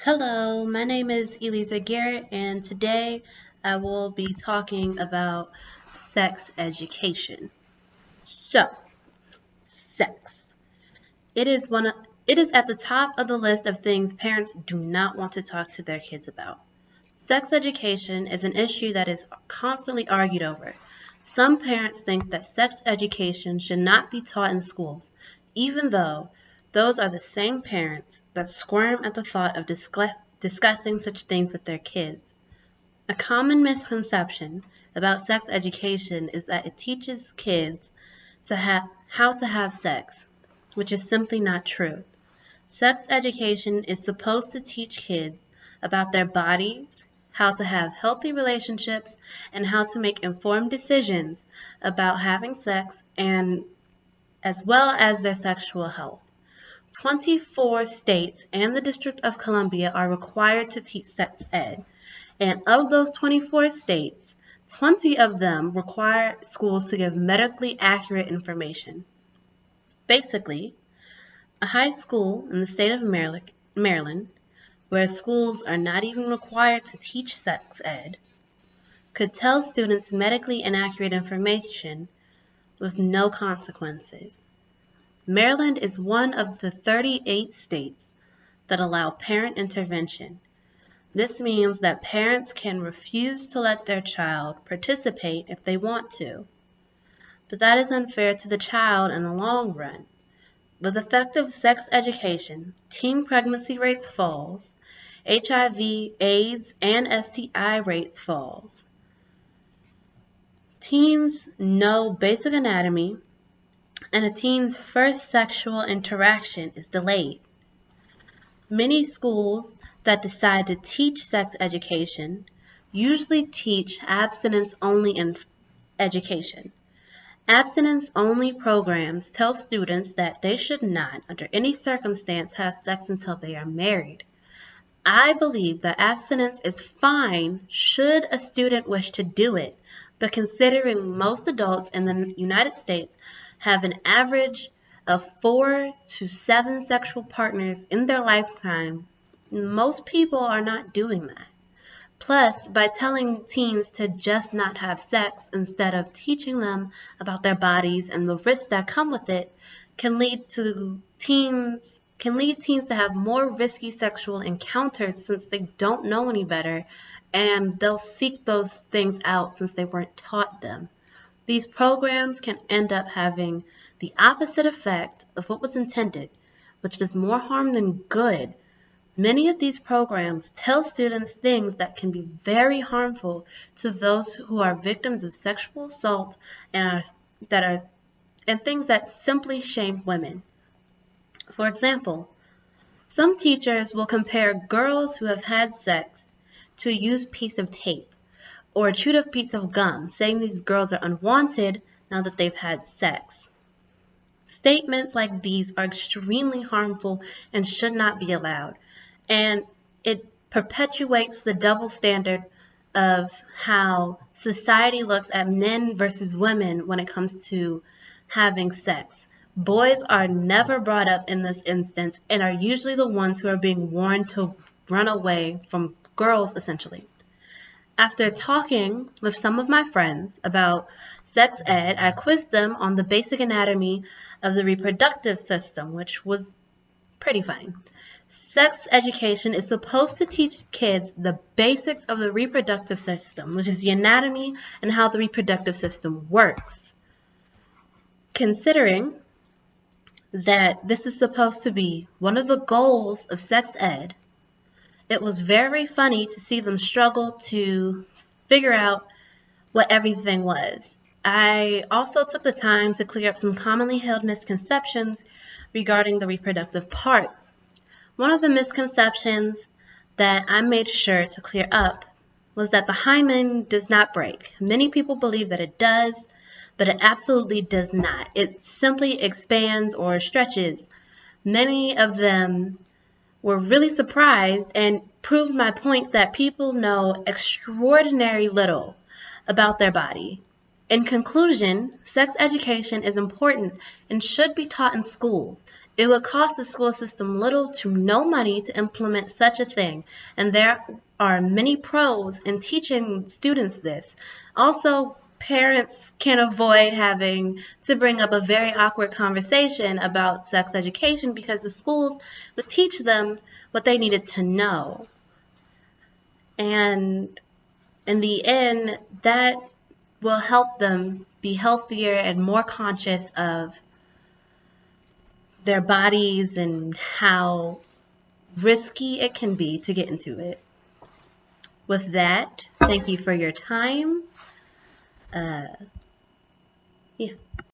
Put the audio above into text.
Hello, my name is Elisa Garrett, and today I will be talking about sex education. So, sex. It is one of, it is at the top of the list of things parents do not want to talk to their kids about. Sex education is an issue that is constantly argued over. Some parents think that sex education should not be taught in schools, even though those are the same parents that squirm at the thought of discussing such things with their kids. A common misconception about sex education is that it teaches kids how to have sex, which is simply not true. Sex education is supposed to teach kids about their bodies, how to have healthy relationships, and how to make informed decisions about having sex and as well as their sexual health. 24 states and the District of Columbia are required to teach sex ed, and of those 24 states, 20 of them require schools to give medically accurate information. Basically, a high school in the state of Maryland, where schools are not even required to teach sex ed, could tell students medically inaccurate information with no consequences. Maryland is one of the 38 states that allow parent intervention. This means that parents can refuse to let their child participate if they want to. But that is unfair to the child in the long run. With effective sex education, teen pregnancy rates falls, HIV, AIDS, and STI rates falls. Teens know basic anatomy, and a teen's first sexual interaction is delayed. Many schools that decide to teach sex education usually teach abstinence-only education. Abstinence-only programs tell students that they should not, under any circumstance, have sex until they are married. I believe that abstinence is fine should a student wish to do it, but considering most adults in the United States have an average of 4 to 7 sexual partners in their lifetime, most people are not doing that. Plus, by telling teens to just not have sex instead of teaching them about their bodies and the risks that come with it can lead teens to have more risky sexual encounters since they don't know any better, and they'll seek those things out since they weren't taught them. These programs can end up having the opposite effect of what was intended, which does more harm than good. Many of these programs tell students things that can be very harmful to those who are victims of sexual assault and things that simply shame women. For example, some teachers will compare girls who have had sex to a used piece of tape or a chewed up piece of gum, saying these girls are unwanted now that they've had sex. Statements like these are extremely harmful and should not be allowed, and it perpetuates the double standard of how society looks at men versus women when it comes to having sex. Boys are never brought up in this instance and are usually the ones who are being warned to run away from girls, essentially. After talking with some of my friends about sex ed, I quizzed them on the basic anatomy of the reproductive system, which was pretty funny. Sex education is supposed to teach kids the basics of the reproductive system, which is the anatomy and how the reproductive system works. Considering that this is supposed to be one of the goals of sex ed, it was very funny to see them struggle to figure out what everything was. I also took the time to clear up some commonly held misconceptions regarding the reproductive parts. One of the misconceptions that I made sure to clear up was that the hymen does not break. Many people believe that it does, but it absolutely does not. It simply expands or stretches. Many of them were really surprised and proved my point that people know extraordinarily little about their body. In conclusion, sex education is important and should be taught in schools. It would cost the school system little to no money to implement such a thing, and there are many pros in teaching students this. Also, parents can avoid having to bring up a very awkward conversation about sex education because the schools would teach them what they needed to know. And in the end, that will help them be healthier and more conscious of their bodies and how risky it can be to get into it. With that, thank you for your time. Yeah.